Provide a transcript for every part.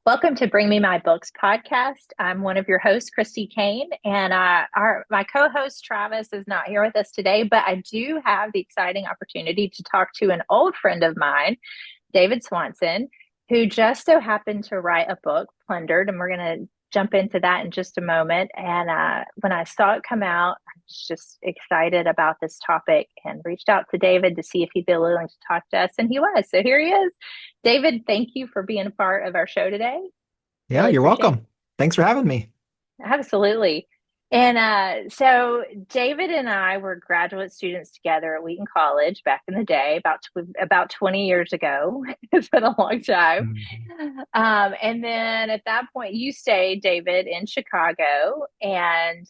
Welcome to Bring Me My Books podcast. I'm one of your hosts, Christy Kane, and my co-host Travis is not here with us today, but I do have the exciting opportunity to talk to an old friend of mine, David Swanson, who just so happened to write a book, Plundered, and we're going to jump into that in just a moment. And when I saw it come out, I was just excited about this topic and reached out to David to see if he'd be willing to talk to us, and he was. So here he is. David, thank you for being a part of our show today. Yeah, Really you're appreciate it. welcome. Thanks for having me. Absolutely. And so David and I were graduate students together at Wheaton College back in the day, about 20 years ago. It's been a long time. Mhm. And then at that point, you stayed, David, in Chicago, and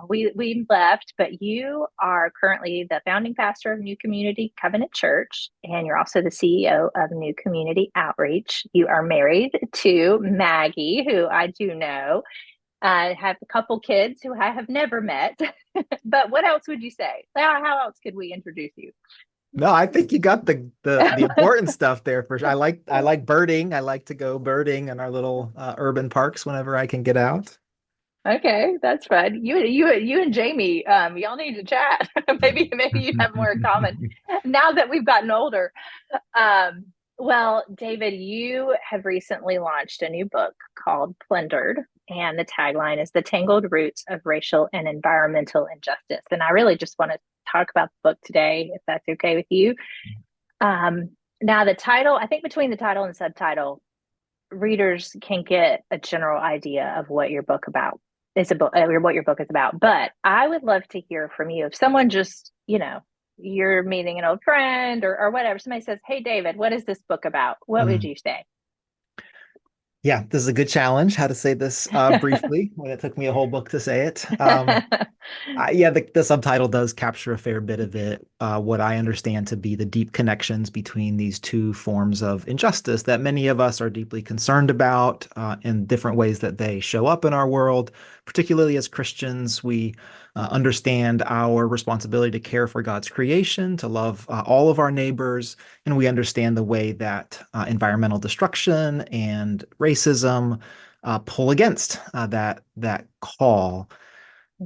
we left. But you are currently the founding pastor of New Community Covenant Church, and you're also the CEO of New Community Outreach. You are married to Maggie, who I do know. I have a couple kids who I have never met. But what else would you say? How else could we introduce you? No, I think you got the important stuff there for sure. I like birding. I like to go birding in our little urban parks whenever I can get out. Okay, that's fun. You and Jamie, y'all need to chat. Maybe you have more in common now that we've gotten older. Um, well, David, you have recently launched a new book called Plundered, and the tagline is The Tangled Roots of Racial and Environmental Injustice. And I really just want to talk about the book today, if that's okay with you. Um, Now, the title, I think between the title and subtitle, readers can get a general idea of what your book about is about, what your book is about. But I would love to hear from you. If someone just, you're meeting an old friend or whatever, somebody says, "Hey, David, what is this book about?" What would Mm. you say? Yeah, this is a good challenge. How to say this briefly when it took me a whole book to say it. Yeah, the subtitle does capture a fair bit of it. What I understand to be the deep connections between these two forms of injustice that many of us are deeply concerned about in different ways that they show up in our world. Particularly as Christians, we understand our responsibility to care for God's creation, to love all of our neighbors, and we understand the way that environmental destruction and racism pull against that call.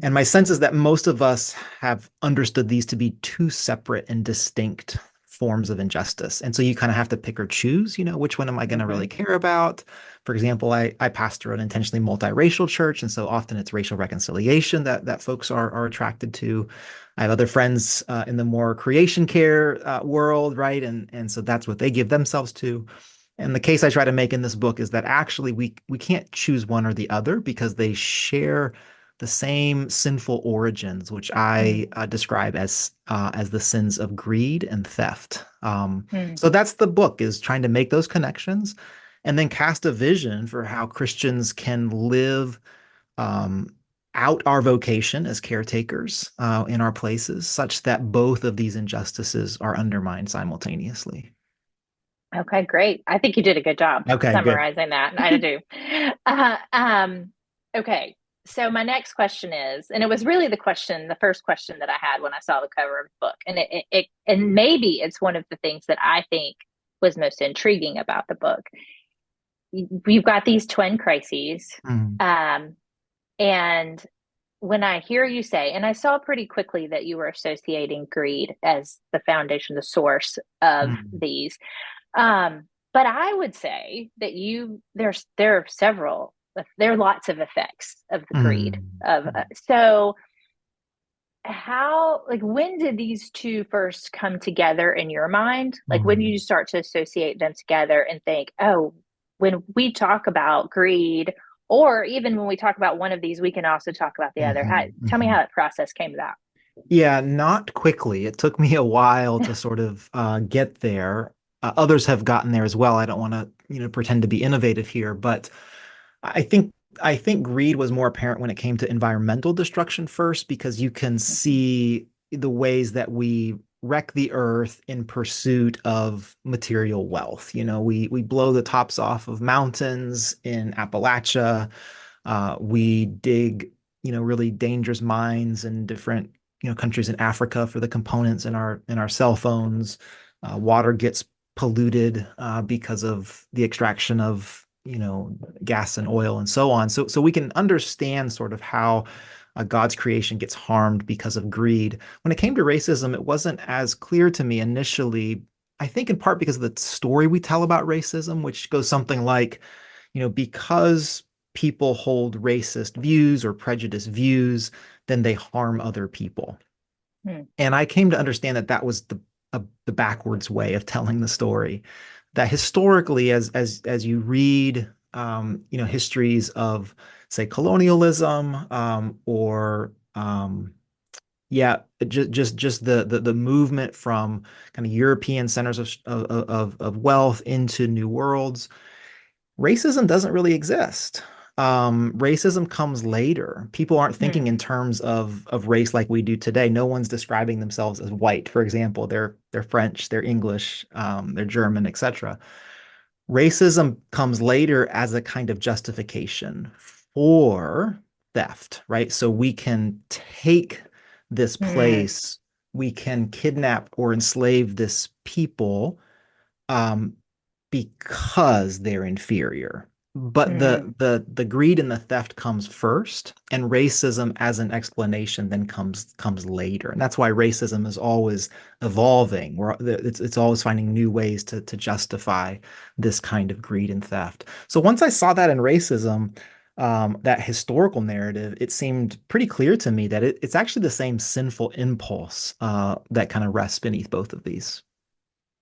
And my sense is that most of us have understood these to be two separate and distinct forms of injustice. And so you kind of have to pick or choose, which one am I going to really Hmm. care about? For example, I pastor an intentionally multiracial church, and so often it's racial reconciliation that folks are attracted to. I have other friends in the more creation care world, right? And so that's what they give themselves to. And the case I try to make in this book is that actually we can't choose one or the other because they share the same sinful origins, which I describe as the sins of greed and theft. Hmm. So that's the book, is trying to make those connections and then cast a vision for how Christians can live um, out our vocation as caretakers in our places, such that both of these injustices are undermined simultaneously. Okay, great. I think you did a good job Okay, good. summarizing that. I do. Uh, um, okay. So my next question is, and it was really the first question that I had when I saw the cover of the book, and and maybe it's one of the things that I think was most intriguing about the book. You've got these twin crises, Mm, um, and when I hear you say, and I saw pretty quickly that you were associating greed as the foundation, the source of mm, these. But I would say that there are several, there are lots of effects of the greed mm, of so how, like, when did these two first come together in your mind? Like, when did you mm, start to associate them together and think, oh, when we talk about greed, or even when we talk about one of these, we can also talk about the other. mhm, Tell me how mhm. that process came about. Yeah, not quickly. It took me a while to sort of get there. Others have gotten there as well. I don't want to, pretend to be innovative here, but I think I think greed was more apparent when it came to environmental destruction first, because you can Mhm. see the ways that we wreck the earth in pursuit of material wealth. We blow the tops off of mountains in Appalachia. We dig, really dangerous mines in different, countries in Africa for the components in our cell phones. Water gets polluted because of the extraction of gas and oil and so on. So we can understand sort of how God's creation gets harmed because of greed. When it came to racism, it wasn't as clear to me initially. I think in part because of the story we tell about racism, which goes something like, because people hold racist views or prejudiced views, then they harm other people. Hmm. And I came to understand that that was the backwards way of telling the story. That historically, as you read, histories of, say, colonialism, or yeah, just the movement from kind of European centers of wealth into new worlds, racism doesn't really exist. Racism comes later. People aren't thinking Hmm. in terms of race like we do today. No one's describing themselves as white, for example. They're French, they're English, they're German, etc. Racism comes later as a kind of justification for theft, right? So we can take this Hmm. place, we can kidnap or enslave this people, um, because they're inferior. But Hmm. the greed and the theft comes first, and racism as an explanation then comes later. And that's why racism is always evolving. It's always finding new ways to justify this kind of greed and theft. So once I saw that in racism, that historical narrative, it seemed pretty clear to me that it's actually the same sinful impulse that kind of rests beneath both of these.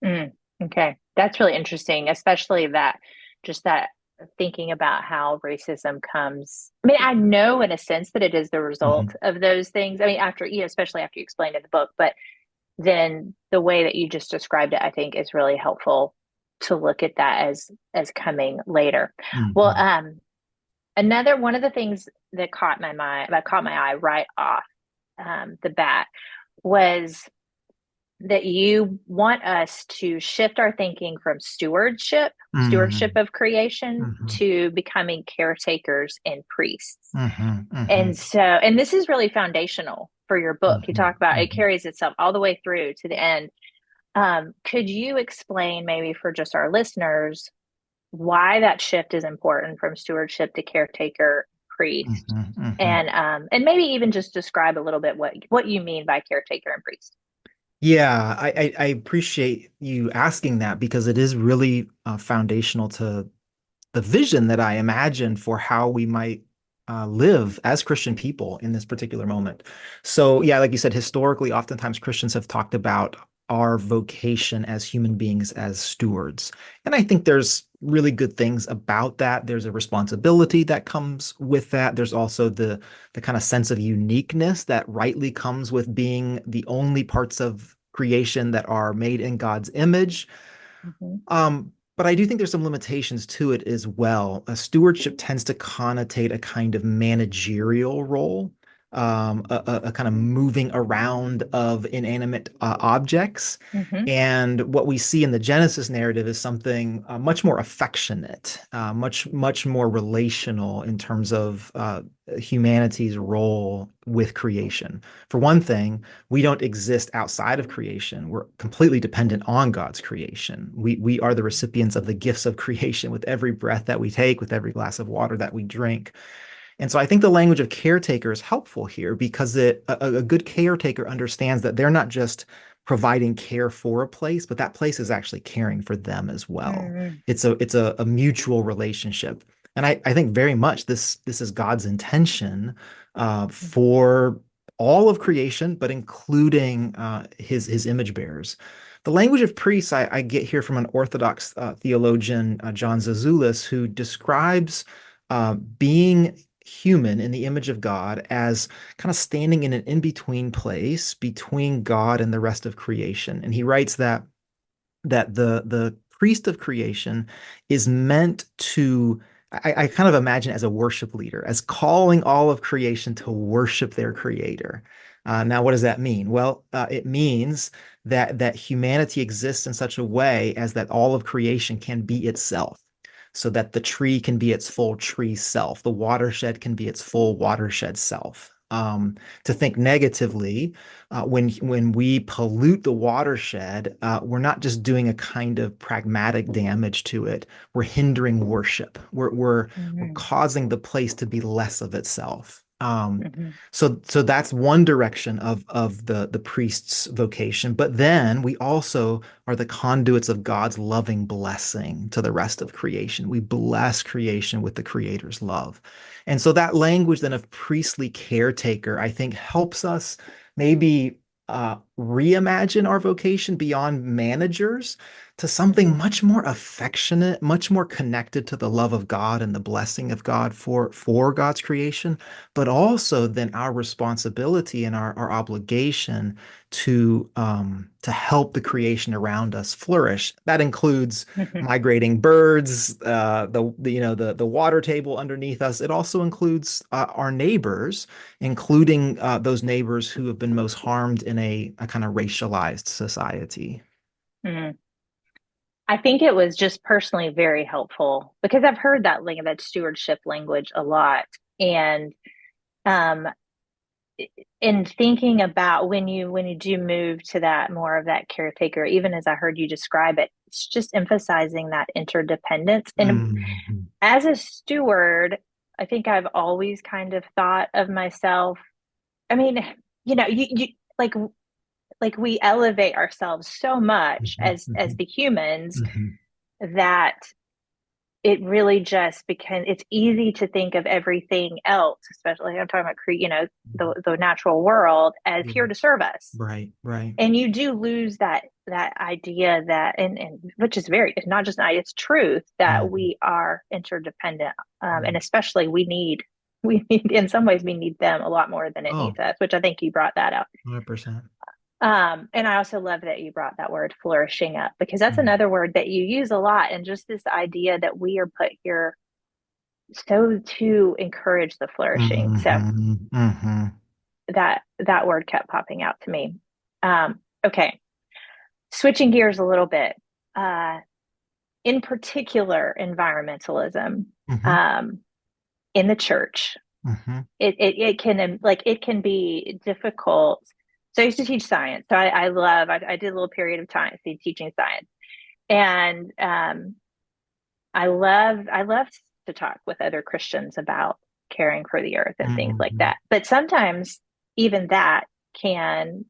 Mm, okay. That's really interesting, especially that just that thinking about how racism comes. I mean, I know in a sense that it is the result Mhm. of those things. I mean, after, especially after you explained in the book, but then the way that you just described it, I think is really helpful to look at that as coming later. Well, Mhm. another one of the things that caught my eye right off the bat was that you want us to shift our thinking from stewardship Mhm. of creation, Mhm. to becoming caretakers and priests. Mhm. And Mhm. so, and this is really foundational for your book. You Mhm. talk about it Mhm. carries itself all the way through to the end. Could you explain, maybe for just our listeners, why that shift is important from stewardship to caretaker priest? Mhm. Mhm. And maybe even just describe a little bit what you mean by caretaker and priest. Yeah, I appreciate you asking that because it is really foundational to the vision that I imagine for how we might live as Christian people in this particular moment. So, yeah, like you said, historically, oftentimes Christians have talked about our vocation as human beings as stewards. And I think there's really good things about that. There's a responsibility that comes with that. There's also the kind of sense of uniqueness that rightly comes with being the only parts of creation that are made in God's image. Mm-hmm. But I do think there's some limitations to it as well. A stewardship tends to connotate a kind of managerial role, a kind of moving around of inanimate objects. Mm-hmm. And what we see in the Genesis narrative is something much more affectionate, much more relational in terms of humanity's role with creation. For one thing, we don't exist outside of creation. We're completely dependent on God's creation. We are the recipients of the gifts of creation with every breath that we take, with every glass of water that we drink. And so I think the language of caretaker is helpful here because a good caretaker understands that they're not just providing care for a place, but that place is actually caring for them as well. Mm-hmm. It's a mutual relationship. And I think very much this is God's intention for all of creation, but including his image bearers. The language of priests I get here from an Orthodox theologian, John Zazulis, who describes being human in the image of God as kind of standing in an in-between place between God and the rest of creation. And he writes that the priest of creation is meant to I kind of imagine as a worship leader, as calling all of creation to worship their creator. Now, what does that mean? Well, it means that humanity exists in such a way as that all of creation can be itself, so that the tree can be its full tree self, the watershed can be its full watershed self. to think negatively. When we pollute the watershed, we're not just doing a kind of pragmatic damage to it. We're hindering worship. We're Hmm. causing the place to be less of itself. Hmm. So that's one direction of the priest's vocation. But then we also are the conduits of God's loving blessing to the rest of creation. We bless creation with the Creator's love. And so that language then of priestly caretaker, I think, helps us maybe reimagine our vocation beyond managers to something Hmm. much more affectionate, much more connected to the love of God and the blessing of God for God's creation, but also then our responsibility and our obligation to help the creation around us flourish. That includes Hmm. migrating birds, the water table underneath us. It also includes our neighbors, including those neighbors who have been most harmed in a kind of racialized society. Hmm. I think it was just personally very helpful because I've heard that stewardship language a lot. And um, in thinking about when you do move to that more of that caretaker, even as I heard you describe it, it's just emphasizing that interdependence. And Mhm. as a steward, I think I've always kind of thought of myself. I mean, you like we elevate ourselves so much Mhm. as Mhm. the humans Mhm. that it really just because it's easy to think of everything else, especially I'm talking about the natural world as Yeah. here to serve us. Right, right. And you do lose that idea that and which is very it's not just it's truth that Mhm. we are interdependent. And Right. especially we need in some ways we need them a lot more than it Oh, needs us, which I think you brought that up. 100%. And I also love that you brought that word flourishing up because that's Mhm. another word that you use a lot. And just this idea that we are put here so to encourage the flourishing. So Mhm. Mhm. that word kept popping out to me. Okay, switching gears a little bit. Uh, in particular, environmentalism Mhm. um, in the church, Mhm. it can it can be difficult. So I used to teach science. So I did a little period of time teaching science, and I love to talk with other Christians about caring for the earth and things like Mhm. that. But sometimes even that can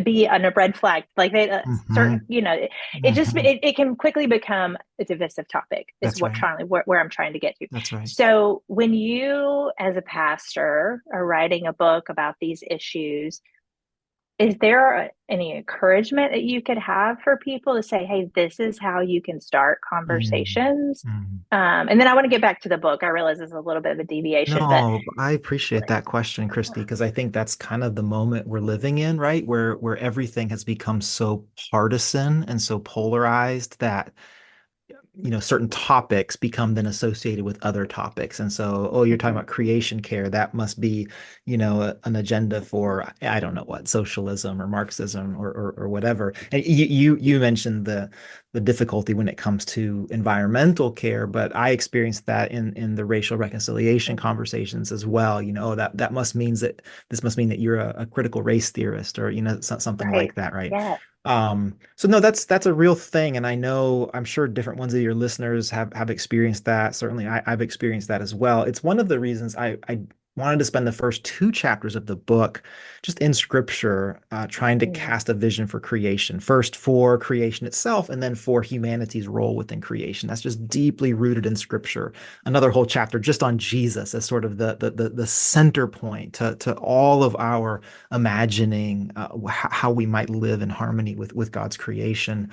be on a red flag. Like they certain, Mhm. it just Mhm. it can quickly become a divisive topic. Is That's right. where I'm trying to get to. That's right. So when you, as a pastor, are writing a book about these issues, is there any encouragement that you could have for people to say, hey, this is how you can start Mhm. conversations? Mhm. And then I want to get back to the book. I realize this is a little bit of a deviation, but No, I appreciate that question, Christy, because I think that's kind of the moment we're living in, right? Where everything has become so partisan and so polarized that certain topics become then associated with other topics. And so, oh, you're talking Mhm. about creation care. That must be, an agenda for, I don't know what, socialism or Marxism or whatever. And you mentioned the difficulty when it comes to environmental care, but I experienced that in the racial reconciliation Mhm. conversations as well. That must means that this must mean that you're a critical race theorist or, something like Right. that, right? Yes. So no, that's a real thing, and I'm sure different ones of your listeners have experienced that. Certainly, I've experienced that as well. It's one of the reasons I wanted to spend the first two chapters of the book just in scripture, trying to Mm. cast a vision for creation, first for creation itself, and then for humanity's role within creation. That's just deeply rooted in scripture. Another whole chapter just on Jesus as sort of the center point to all of our imagining how we might live in harmony with God's creation.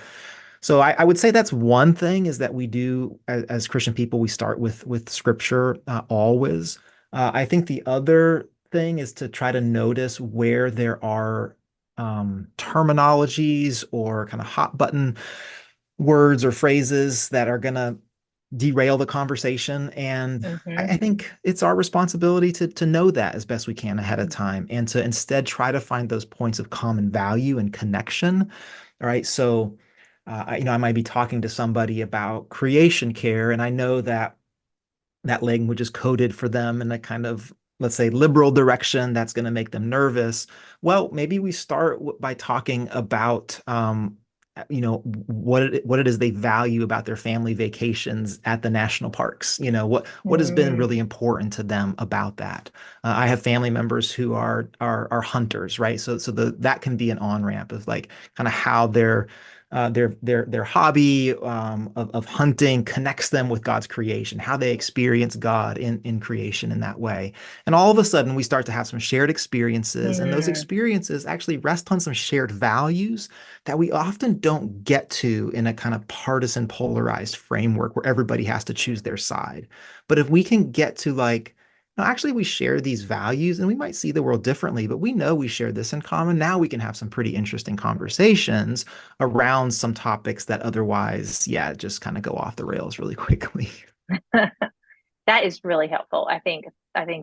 So I would say that's one thing is that we do as Christian people, we start with scripture always. I think the other thing is to try to notice where there are terminologies or kind of hot button words or phrases that are going to derail the conversation. And I Mhm. think it's our responsibility to know that as best we can ahead of Mhm. time and to instead try to find those points of common value and connection. All right. So, I might be talking to somebody about creation care, and I know that that language is coded for them in a kind of let's say, liberal direction that's going to make them nervous. Well, maybe we start by talking about, what it is they value about their family vacations at the national parks. What has been Mm, really important to them about that. I have family members who are hunters, right? So that can be an on ramp of like kind of how their hobby of hunting connects them with God's creation, how they experience God in creation in that way. And all of a sudden, we start to have some shared experiences, and those mm, experiences actually rest on some shared values that we often don't get to in a kind of partisan, polarized framework where everybody has to choose their side. But if we can get to like, no, actually, we share these values and we might see the world differently, but we know we share this in common. Now we can have some pretty interesting conversations around some topics that otherwise, yeah, just kind of go off the rails really quickly. mm. That is really helpful. I think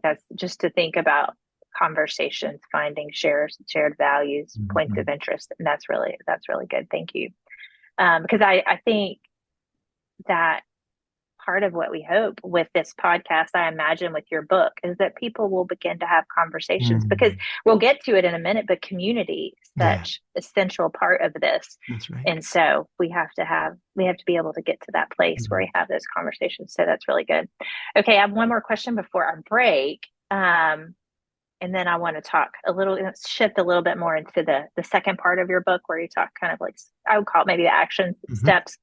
that's just to think about conversations, finding shared values, points of Mhm. interest, and that's really good. Thank you. Because I think that part of what we hope with this podcast, I imagine with your book, is that people will begin to have conversations because Mm. we'll get to it in a minute, but community is Yeah, such a central part of this. that's right. And so we have to be able to get to that place where Mhm. we have those conversations. So that's really good. Okay, I have one more question before our break. And then I want to talk a little, shift a little bit more into the second part of your book where you talk kind of like I would call it maybe the action Mhm. steps.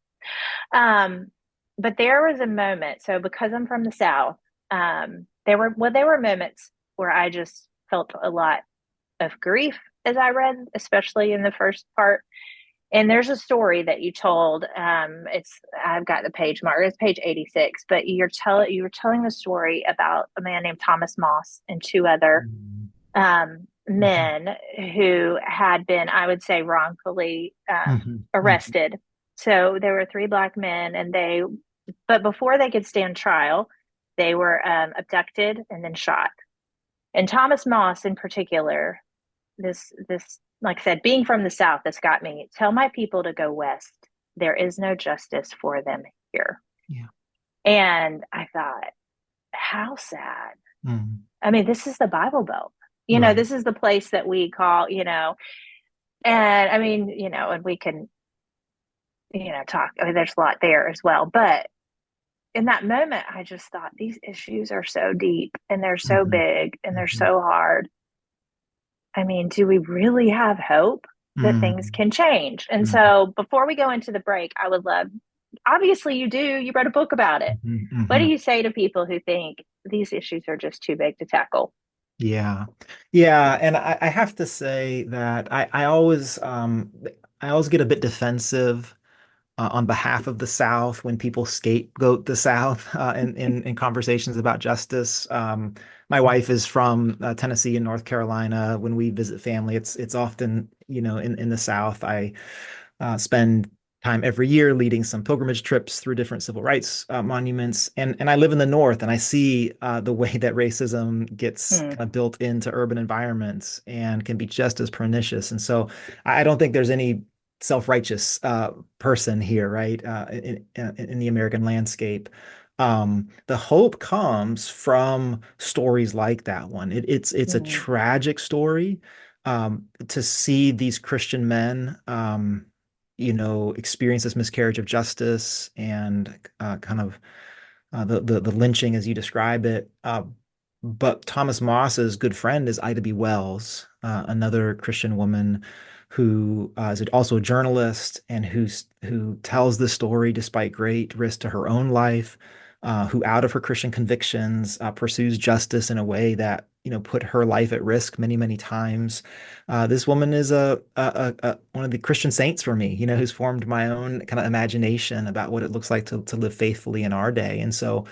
um, but there was a moment. So because I'm from the South, there were moments where I just felt a lot of grief as I read, especially in the first part. And there's a story that you told. I've got the page mark. It's page 86. But you were telling the story about a man named Thomas Moss and two other Mhm. Mhm. men who had been, I would say, wrongfully Mhm. Mhm. arrested. So there were three black men, but before they could stand trial, they were abducted and then shot. And Thomas Moss, in particular, this, like I said, being from the South, this got me. Tell my people to go west. There is no justice for them here. Yeah. And I thought, how sad. Mhm. I mean, this is the Bible Belt. Right. This is the place that we call, and I mean, and we can, talk. I mean, there's a lot there as well. But in that moment, I just thought these issues are so deep and they're so Mhm. big and they're Mhm. so hard. I mean, do we really have hope that things Mhm. can change? And Mhm. so before we go into the break, I would love, obviously, you do, you wrote a book about it. Mhm. What do Mhm. you say to people who think these issues are just too big to tackle? Yeah. Yeah. And I have to say that I always get a bit defensive on behalf of the South when people scapegoat the South in conversations about justice. My wife is from Tennessee and North Carolina. When we visit family, it's often, in the South. I spend time every year leading some pilgrimage trips through different civil rights monuments. And I live in the North and I see the way that racism gets Hmm. kind of built into urban environments and can be just as pernicious. And so I don't think there's any self-righteous person here, right? In the American landscape. The hope comes from stories like that one. It's a Hmm. tragic story. To see these Christian men, experience this miscarriage of justice and kind of the lynching as you describe it. But Thomas Moss's good friend is Ida B. Wells, another Christian woman who is also a journalist and who tells the story despite great risk to her own life, who out of her Christian convictions pursues justice in a way that put her life at risk many, many times. This woman is one of the Christian saints for me, who's formed my own kind of imagination about what it looks like to live faithfully in our day. And so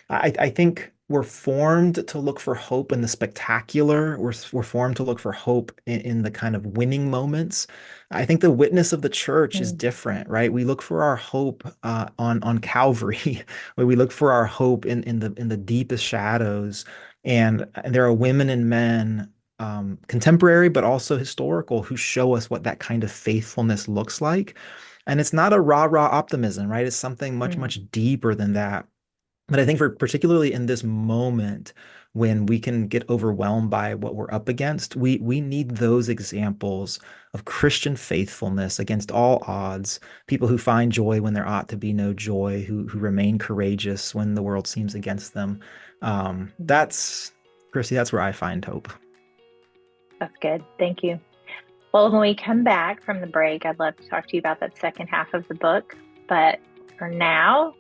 I think we're formed to look for hope in the spectacular. We're formed to look for hope in the kind of winning moments. I think the witness of the church is Hmm. different, right? We look for our hope on Calvary, where we look for our hope in the deepest shadows. And there are women and men, contemporary but also historical, who show us what that kind of faithfulness looks like. And it's not a rah-rah optimism, right? It's something much, Hmm. much deeper than that. But I think for particularly in this moment when we can get overwhelmed by what we're up against, we need those examples of Christian faithfulness against all odds, people who find joy when there ought to be no joy, who remain courageous when the world seems against them. That's Chrissy, that's where I find hope. That's good. Thank you. Well, when we come back from the break, I'd love to talk to you about that second half of the book. But for now,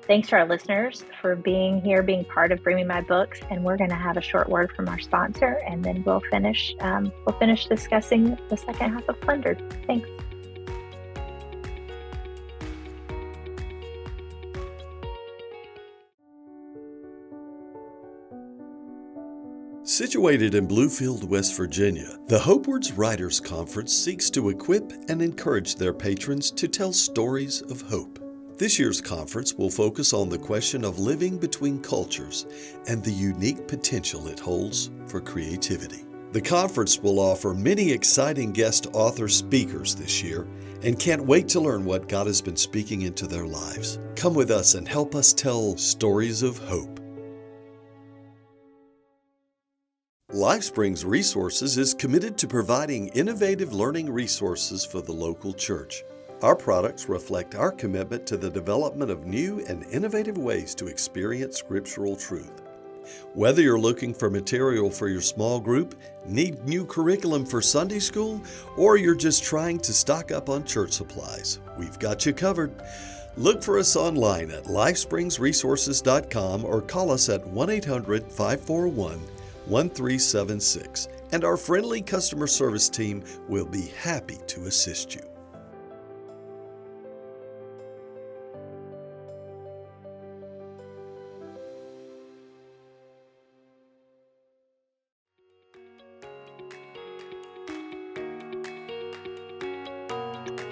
thanks to our listeners for being here, being part of Bring Me My Books. And we're going to have a short word from our sponsor, and then we'll finish. We'll finish discussing the second half of Plundered. Thanks. Situated in Bluefield, West Virginia, the Hopewards Writers Conference seeks to equip and encourage their patrons to tell stories of hope. This year's conference will focus on the question of living between cultures and the unique potential it holds for creativity. The conference will offer many exciting guest author speakers this year, and can't wait to learn what God has been speaking into their lives. Come with us and help us tell stories of hope. LifeSprings Resources is committed to providing innovative learning resources for the local church. Our products reflect our commitment to the development of new and innovative ways to experience scriptural truth. Whether you're looking for material for your small group, need new curriculum for Sunday school, or you're just trying to stock up on church supplies, we've got you covered. Look for us online at lifespringsresources.com or call us at 1-800-541-1376, and our friendly customer service team will be happy to assist you.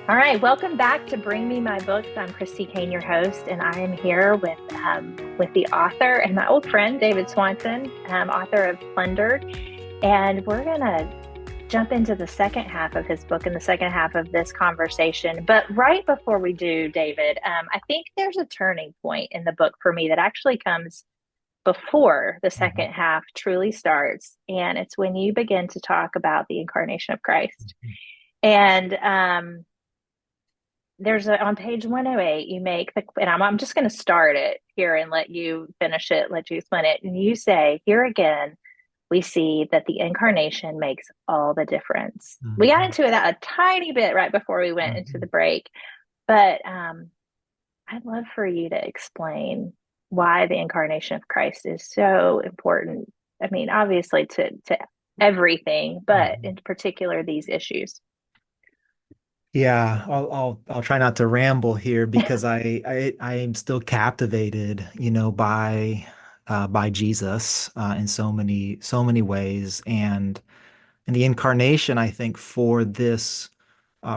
All right, welcome back to Bring Me My Books. I'm Christy Kane, your host, and I am here with the author and my old friend, David Swanson, author of Plundered. And we're going to jump into the second half of his book and the second half of this conversation. But right before we do, David, I think there's a turning point in the book for me that actually comes before the second half truly starts. And it's when you begin to talk about the incarnation of Christ. And on page 108, you make and I'm just going to start it here and let you finish it, let you explain it. And you say, here again, we see that the incarnation makes all the difference. We got into that a tiny bit right before we went into the break, but I'd love for you to explain why the incarnation of Christ is so important. I mean, obviously to everything, but in particular, these issues. Yeah, I'll try not to ramble here because I am still captivated, by Jesus in so many ways, and the incarnation, I think, for this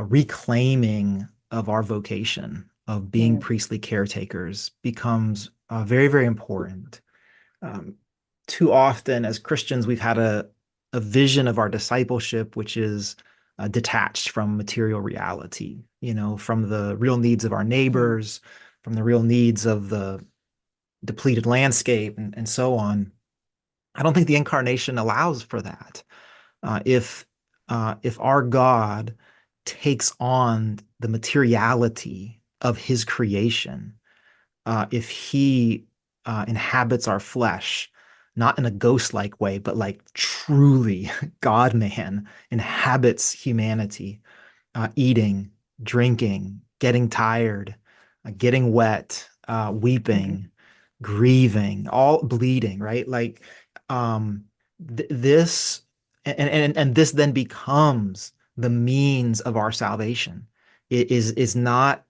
reclaiming of our vocation of being Mm, priestly caretakers becomes very, very important. Um, Too often as Christians, we've had a vision of our discipleship, which is detached from material reality, from the real needs of our mm, neighbors, from the real needs of the depleted landscape, and so on. I don't think the incarnation allows for that. If our God takes on the materiality of his creation, if he inhabits our flesh, not in a ghost-like way, but like truly God-man inhabits humanity, eating, drinking, getting tired, getting wet, mm, weeping, grieving, all bleeding, right? Like this, and this then becomes the means of our salvation. It is not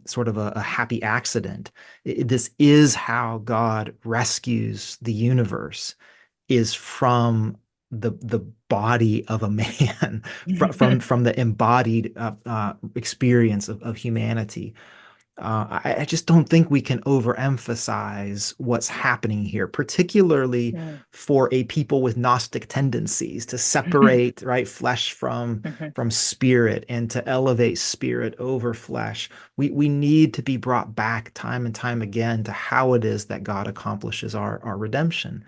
sort of a happy accident. This is how God rescues the universe, is from the body of a man, from mm. from the embodied experience of humanity. I just don't think we can overemphasize what's happening here, particularly Mm. for a people with Gnostic tendencies to separate, right, flesh Mhm. from spirit and to elevate spirit over flesh. We need to be brought back time and time again to how it is that God accomplishes our redemption.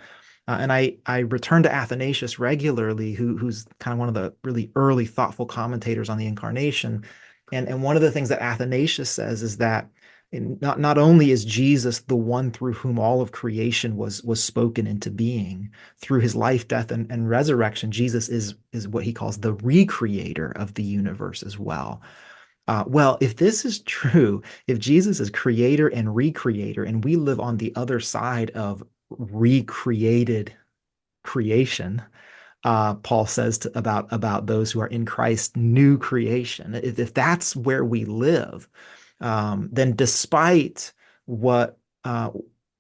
And I return to Athanasius regularly, who's kind of one of the really early thoughtful commentators on the incarnation. And one of the things that Athanasius says is that not only is Jesus the one through whom all of creation was spoken into being through his life, death, and resurrection, Jesus is what he calls the recreator of the universe as well. Well, if this is true, if Jesus is creator and recreator, and we live on the other side of recreated creation, Paul says about those who are in Christ, new creation. If that's where we live, then despite what uh,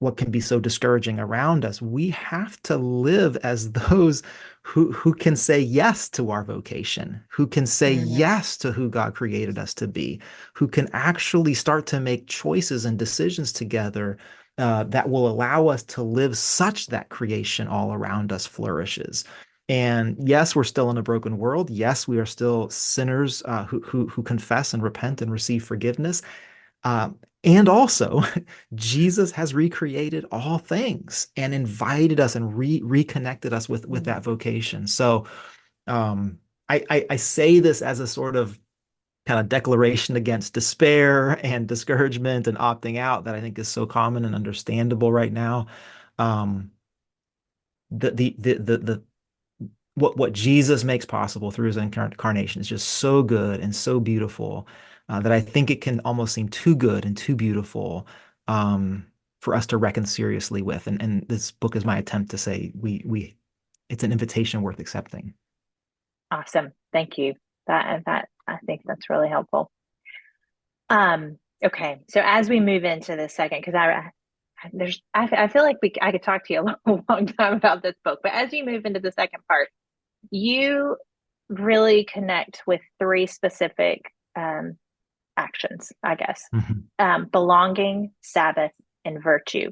what can be so discouraging around us, we have to live as those who can say yes to our vocation, who can say Mhm. yes to who God created us to be, who can actually start to make choices and decisions together that will allow us to live such that creation all around us flourishes. And yes, we're still in a broken world. Yes, we are still sinners who confess and repent and receive forgiveness. And also, Jesus has recreated all things and invited us and reconnected us with Mm. that vocation. So I say this as a sort of kind of declaration against despair and discouragement and opting out that I think is so common and understandable right now. Um, the what Jesus makes possible through his incarnation is just so good and so beautiful that I think it can almost seem too good and too beautiful um, for us to reckon seriously with. And this book is my attempt to say we it's an invitation worth accepting. Awesome. Thank you. That I think that's really helpful. Okay. So as we move into the second, because I feel like I could talk to you a long time about this book, but as you move into the second part, you really connect with three specific um, actions, I guess. Mhm. Belonging, Sabbath, and virtue.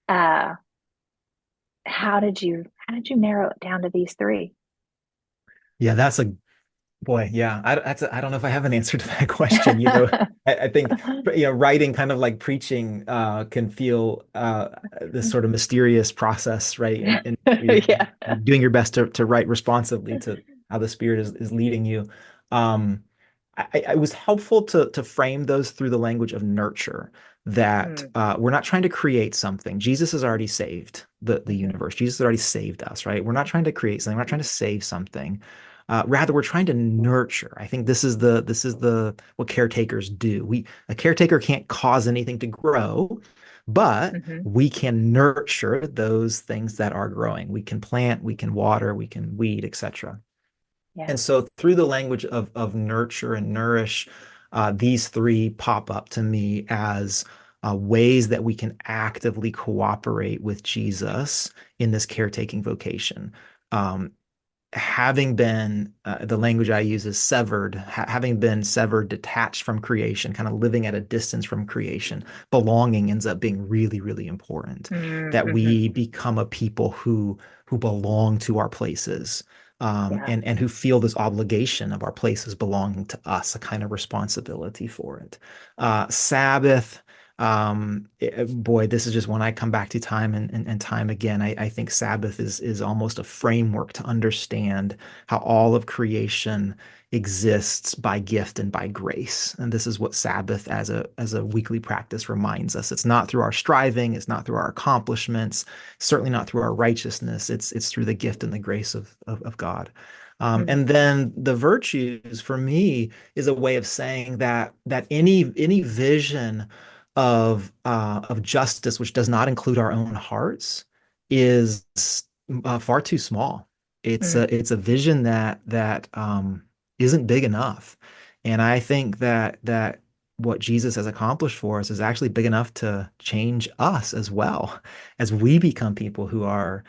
Uh, how did you narrow it down to these three? Yeah, that's a boy, yeah, I don't know if I have an answer to that question. I think writing kind of like preaching can feel this sort of mysterious process, right? And you're Yeah. doing your best to write responsively to how the Spirit is leading you. Um, it was helpful to frame those through the language of nurture, that Mm, we're not trying to create something. Jesus has already saved the mhm, universe. Jesus has already saved us, right? We're not trying to create something. We're not trying to save something. Rather, we're trying to nurture. I think this is the what caretakers do. A caretaker can't cause anything to grow, but mhm. we can nurture those things that are growing. We can plant, we can water, we can weed, etc. Yeah. And so through the language of nurture and nourish, these three pop up to me as ways that we can actively cooperate with Jesus in this caretaking vocation. Um, Having been the language I use is severed, having been severed, detached from creation, kind of living at a distance from creation, belonging ends up being really, really important. That Mm-hmm. we become a people who belong to our places, Yeah. and who feel this obligation of our places belonging to us, a kind of responsibility for it. Sabbath. Boy, this is just one I come back to time and time again. I think Sabbath is almost a framework to understand how all of creation exists by gift and by grace. And this is what Sabbath as a weekly practice reminds us. It's not through our striving, it's not through our accomplishments, certainly not through our righteousness. It's through the gift and the grace of God. Mm, And then the virtues for me is a way of saying that any vision of justice, which does not include our own hearts, is far too small. mm, It's a vision that isn't big enough, and I think that what Jesus has accomplished for us is actually big enough to change us as well, as we become people who are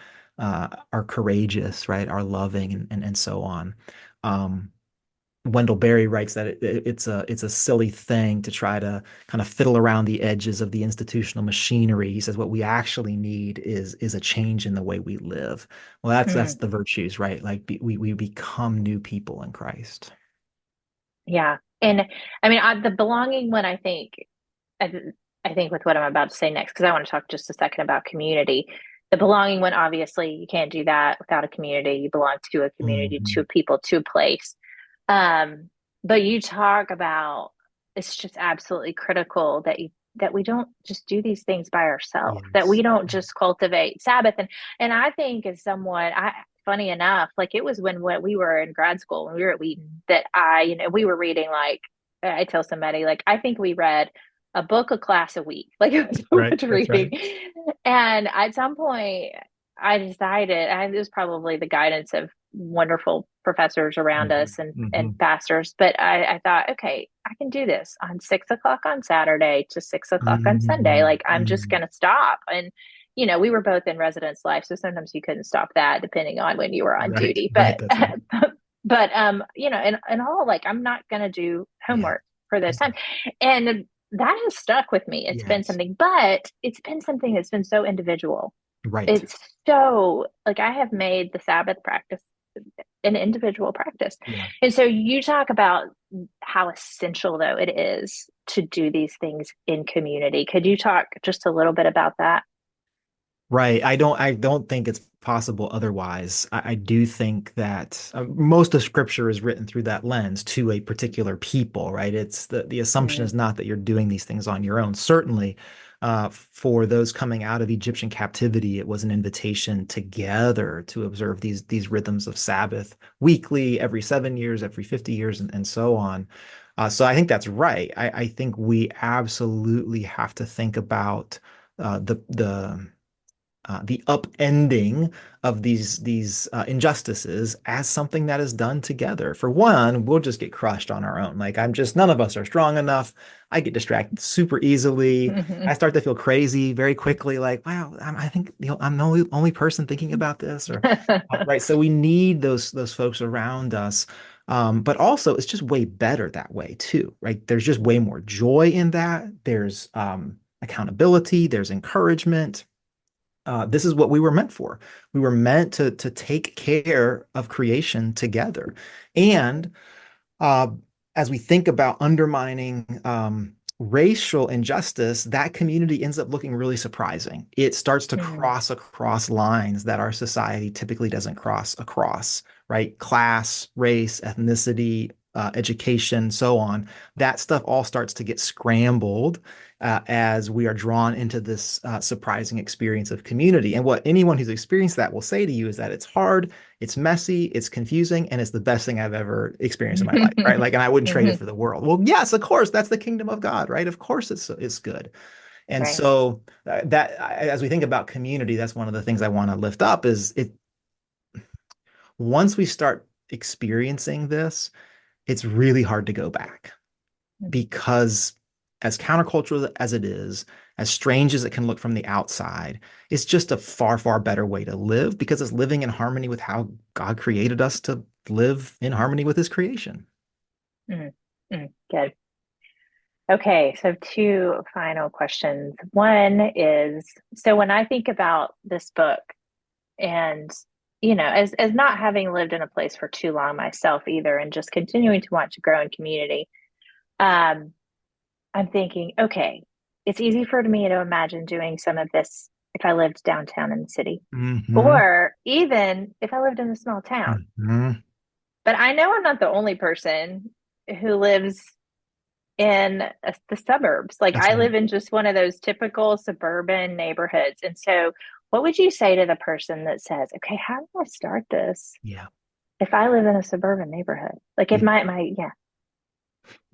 courageous, right? Are loving and so on. Um, Wendell Berry writes that it's a silly thing to try to kind of fiddle around the edges of the institutional machinery. He says what we actually need is a change in the way we live. Well, that's Mm, the virtues, right? Like we become new people in Christ. yeah. And I mean, the belonging one, I, I think with what I'm about to say next, because I want to talk just a second about community. The belonging one, obviously, you can't do that without a community. You belong to a community, to Mhm. a people, to a place. Um, but you talk about it's just absolutely critical that we don't just do these things by ourselves, that we Yes. don't just cultivate Sabbath. And I think as someone, funny enough, like it was when we were in grad school, when we were at Wheaton, that we were reading like I tell somebody like I think we read a book a class a week. Like it was so Right. much That's right. reading. And at some point I decided, and it was probably the guidance of wonderful professors around Mhm. us and Mhm. pastors, but I thought, okay, I can do this on 6 o'clock on Saturday to 6 o'clock on Sunday. Mhm. Like I'm just Mhm. gonna stop. And we were both in residence life, so sometimes you couldn't stop that depending on when you were on Right. duty. Right. But That's right. and all like I'm not gonna do Yeah. homework for this Yeah. time. And that has stuck with me. It's been Yes. something, but it's been something that's been so individual. Right. It's so like I have made the Sabbath practice an individual practice. Yeah. And so you talk about how essential though it is to do these things in community. Could you talk just a little bit about that? Right. I don't think it's possible otherwise. I do think that most of scripture is written through that lens to a particular people, right? It's the assumption Mm, is not that you're doing these things on your own. Certainly, for those coming out of Egyptian captivity, it was an invitation together to observe these rhythms of Sabbath weekly, every 7 years, every 50 years, and so on. So I think that's right. I think we absolutely have to think about the upending of these injustices as something that is done together. For one, we'll just get crushed on our own. Like none of us are strong enough. I get distracted super easily. I start to feel crazy very quickly. Like, wow, I think I'm the only person thinking about this, or right. So we need those folks around us. But also, it's just way better that way too, right? There's just way more joy in that. There's accountability. There's encouragement. This is what we were meant for. We were meant to take care of creation together. And uh, as we think about undermining racial injustice, that community ends up looking really surprising. It starts to Mm, cross across lines that our society typically doesn't cross across, right? Class, race, ethnicity, education, so on. That stuff all starts to get scrambled as we are drawn into this surprising experience of community. And what anyone who's experienced that will say to you is that it's hard, it's messy, it's confusing, and it's the best thing I've ever experienced in my life, right? Like, and I wouldn't trade it mhm. for the world. Well, yes, of course, that's the kingdom of God, right? Of course, it's good. And Right. so that as we think about community, that's one of the things I want to lift up is it once we start experiencing this, it's really hard to go back because as countercultural as it is, as strange as it can look from the outside, it's just a far, far better way to live because it's living in harmony with how God created us to live in harmony with his creation. Mm, good. Okay, so two final questions. One is, so when I think about this book and as not having lived in a place for too long myself either, and just continuing to want to grow in community, um, I'm thinking, okay, it's easy for me to imagine doing some of this if I lived downtown in the city, Hmm. or even if I lived in a small town. Hmm. But I know I'm not the only person who lives in the suburbs. Like That's I right. live in just one of those typical suburban neighborhoods. And so, what would you say to the person that says, okay, how do I start this Yeah. if I live in a suburban neighborhood? Like if Yeah. yeah,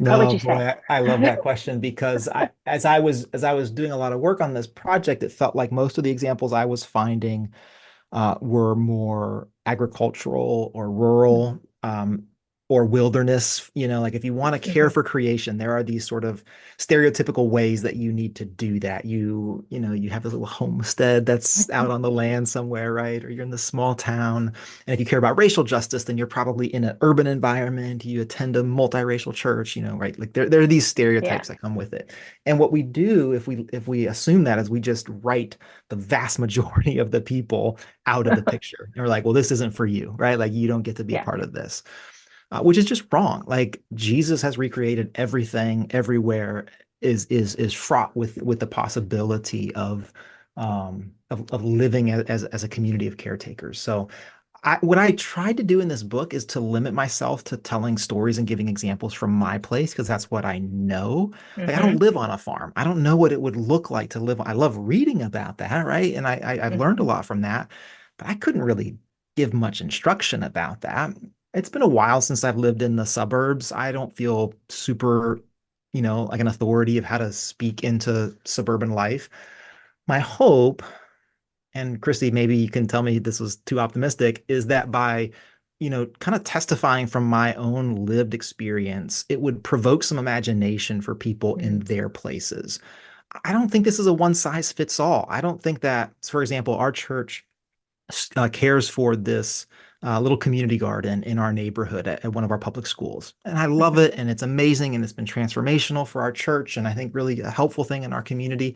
what would No, you say? boy, I love that question because as I was doing a lot of work on this project, it felt like most of the examples I was finding were more agricultural or rural, or wilderness, like if you want to care Hmm. for creation, there are these sort of stereotypical ways that you need to do that. You have a little homestead that's out on the land somewhere, right? Or you're in the small town. And if you care about racial justice, then you're probably in an urban environment. You attend a multiracial church, right? Like there are these Yeah. stereotypes that come with it. And what we do if we assume that is we just write the vast majority of the people out of the picture. And we're like, well, this isn't for you, right? Like you don't get to be Yeah. part of this, which is just wrong. Like Jesus has recreated everything, everywhere is fraught with the possibility of living as a community of caretakers. So what I tried to do in this book is to limit myself to telling stories and giving examples from my place because that's what I know. Like I don't Hmm. live on a farm. I don't know what it would look like to live. I love reading about that, right? And I've learned a Hmm. lot from that, but I couldn't really give much instruction about that. It's been a while since I've lived in the suburbs. I don't feel super, like an authority of how to speak into suburban life. My hope, and Christy, maybe you can tell me this was too optimistic, is that by, kind of testifying from my own lived experience, it would provoke some imagination for people in Hmm. their places. I don't think this is a one size fits all. I don't think that, for example, our church cares for this little community garden in our neighborhood at one of our public schools. And I love Hmm. it. And it's amazing. And it's been transformational for our church. And I think really a helpful thing in our community.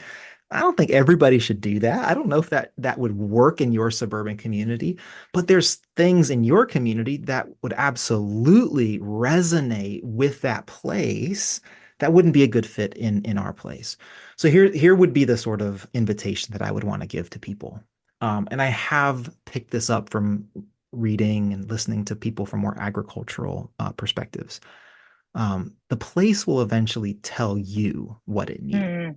I don't think everybody should do that. I don't know if that would work in your suburban community, but there's things in your community that would absolutely resonate with that place that wouldn't be a good fit in our place. So here would be the sort of invitation that I would want to give to people. And I have picked this up from reading and listening to people from more agricultural perspectives. The place will eventually tell you what it needs. Hmm.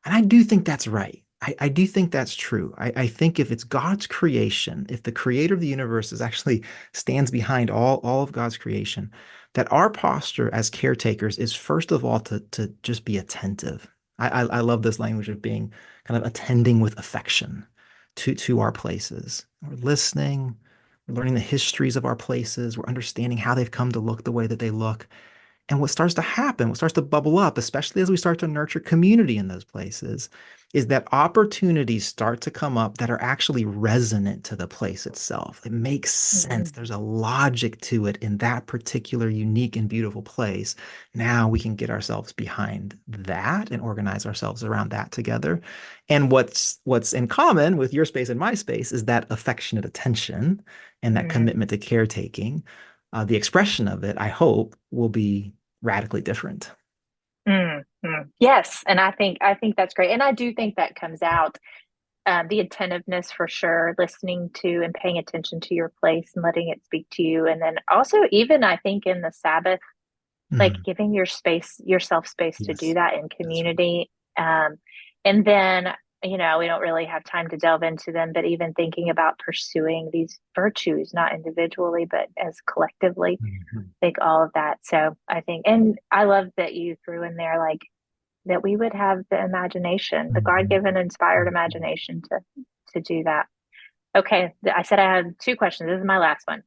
And I do think that's right. I do think that's true. I think if it's God's creation, if the creator of the universe is actually stands behind all of God's creation, that our posture as caretakers is first of all to just be attentive. I love this language of being kind of attending with affection to our places. We're listening, we're learning the histories of our places, we're understanding how they've come to look the way that they look. And what starts to happen, what starts to bubble up, especially as we start to nurture community in those places, is that opportunities start to come up that are actually resonant to the place itself. It makes sense. Hmm. There's a logic to it in that particular unique and beautiful place. Now we can get ourselves behind that and organize ourselves around that together. And what's in common with your space and my space is that affectionate attention and that Hmm. commitment to caretaking. The expression of it, I hope, will be radically different. Hmm. Yes, and I think that's great, and I do think that comes out, the attentiveness for sure, listening to and paying attention to your place and letting it speak to you, and then also even I think in the Sabbath, like Mhm. giving yourself space to do Yes, that in that's right. community. And then, we don't really have time to delve into them, but even thinking about pursuing these virtues, not individually, but as collectively, Mhm. like all of that. So I think, and I love that you threw in there, like that we would have the imagination, the Mhm. God-given inspired Mhm. imagination to do that. Okay. I said I had two questions. This is my last one.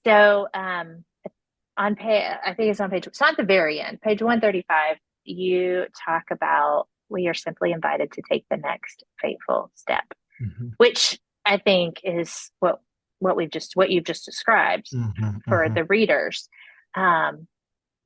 So, on page, I think it's on page, it's not the very end, page 135, you talk about we are simply invited to take the next faithful step, Mhm. which I think is what you've just described Mhm. for Mhm. the readers. Um,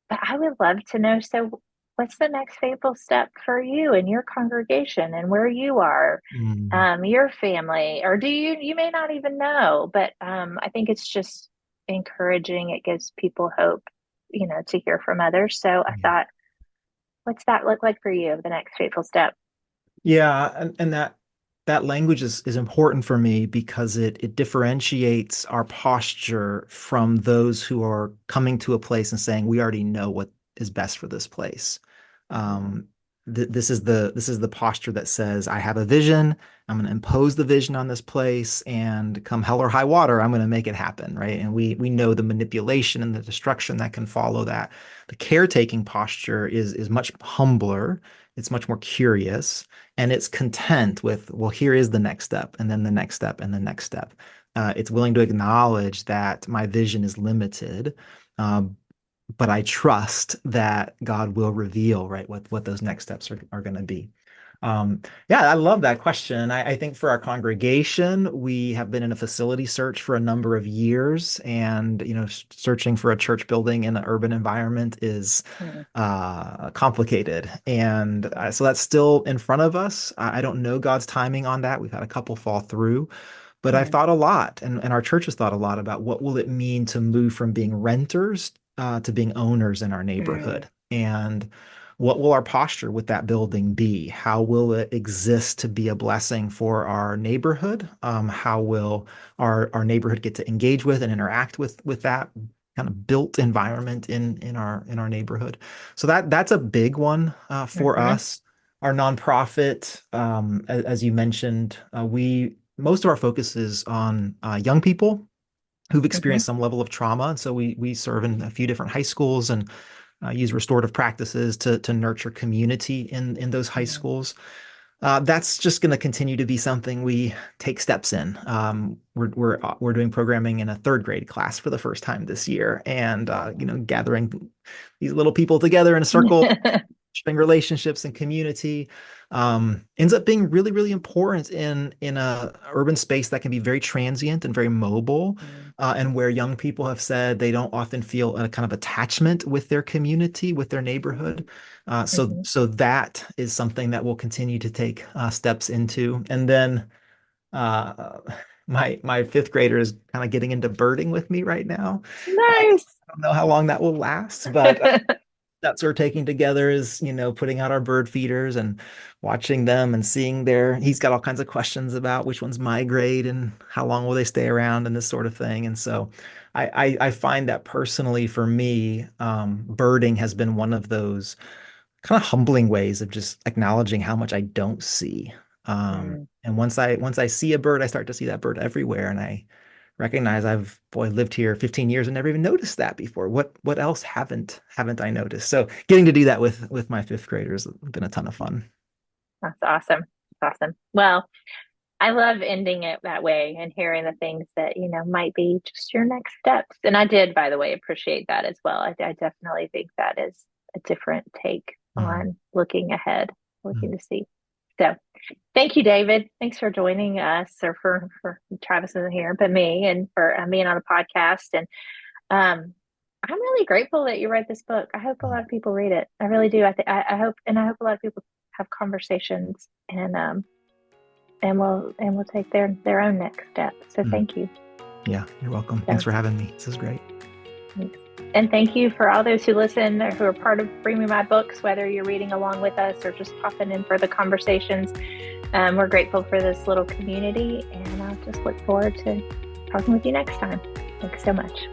but I would love to know, so what's the next faithful step for you and your congregation and where you are, Mhm. your family, or you may not even know, but I think it's just encouraging. It gives people hope, to hear from others. So I Yeah. thought, what's that look like for you, the next faithful step? Yeah, and that language is important for me because it differentiates our posture from those who are coming to a place and saying we already know what is best for this place. Mhm. Um, this is the posture that says I have a vision. I'm going to impose the vision on this place, and come hell or high water, I'm going to make it happen, right? And we know the manipulation and the destruction that can follow that. The caretaking posture is much humbler. It's much more curious and it's content with, well, here is the next step, and then the next step, and the next step. It's willing to acknowledge that my vision is limited, um, but I trust that God will reveal, right, what those next steps are going to be. Yeah, I love that question. I think for our congregation, we have been in a facility search for a number of years, and searching for a church building in an urban environment is Mm. complicated, and so that's still in front of us. I don't know God's timing on that. We've had a couple fall through. But I've Mm. thought a lot, and our church has thought a lot about what will it mean to move from being renters to being owners in our Mm. neighborhood, and what will our posture with that building be? How will it exist to be a blessing for our neighborhood? How will our neighborhood get to engage with and interact with that kind of built environment in our neighborhood? So that's a big one for Mm-hmm. us. Our nonprofit, as you mentioned, we most of our focus is on young people who've Mm-hmm. experienced some level of trauma. And so we serve in a few different high schools and use restorative practices to nurture community in those high Mm. schools. That's just going to continue to be something we take steps in. We're doing programming in a third grade class for the first time this year, and gathering these little people together in a circle, relationships and community, ends up being really, really important in a urban space that can be very transient and very mobile, Mm. and where young people have said they don't often feel a kind of attachment with their community, with their neighborhood. So Mm-hmm. so that is something that we'll continue to take steps into. And then uh, my fifth grader is kind of getting into birding with me right now. Nice. I don't know how long that will last, but steps we're taking together is, putting out our bird feeders and watching them and seeing he's got all kinds of questions about which ones migrate and how long will they stay around and this sort of thing. And so I find that personally for me, birding has been one of those kind of humbling ways of just acknowledging how much I don't see. Mm. And once I see a bird, I start to see that bird everywhere. And I recognize lived here 15 years and never even noticed that before. What else haven't I noticed? So getting to do that with my fifth graders has been a ton of fun. That's awesome. That's awesome. Well, I love ending it that way and hearing the things that, might be just your next steps. And I did, by the way, appreciate that as well. I definitely think that is a different take Mm, on looking ahead, looking mm, to see. So thank you, David. Thanks for joining us, or for Travis isn't here, but me, and for being on a podcast. And I'm really grateful that you read this book. I hope a mm, lot of people read it. I really do. I hope a lot of people have conversations, and will take their own next steps. So mm. thank you. Yeah, you're welcome. So Thanks for having me. This is great. thanks. And thank you for all those who listen or who are part of Bring Me My Books, whether you're reading along with us or just popping in for the conversations. We're grateful for this little community, and I'll just look forward to talking with you next time. Thanks so much.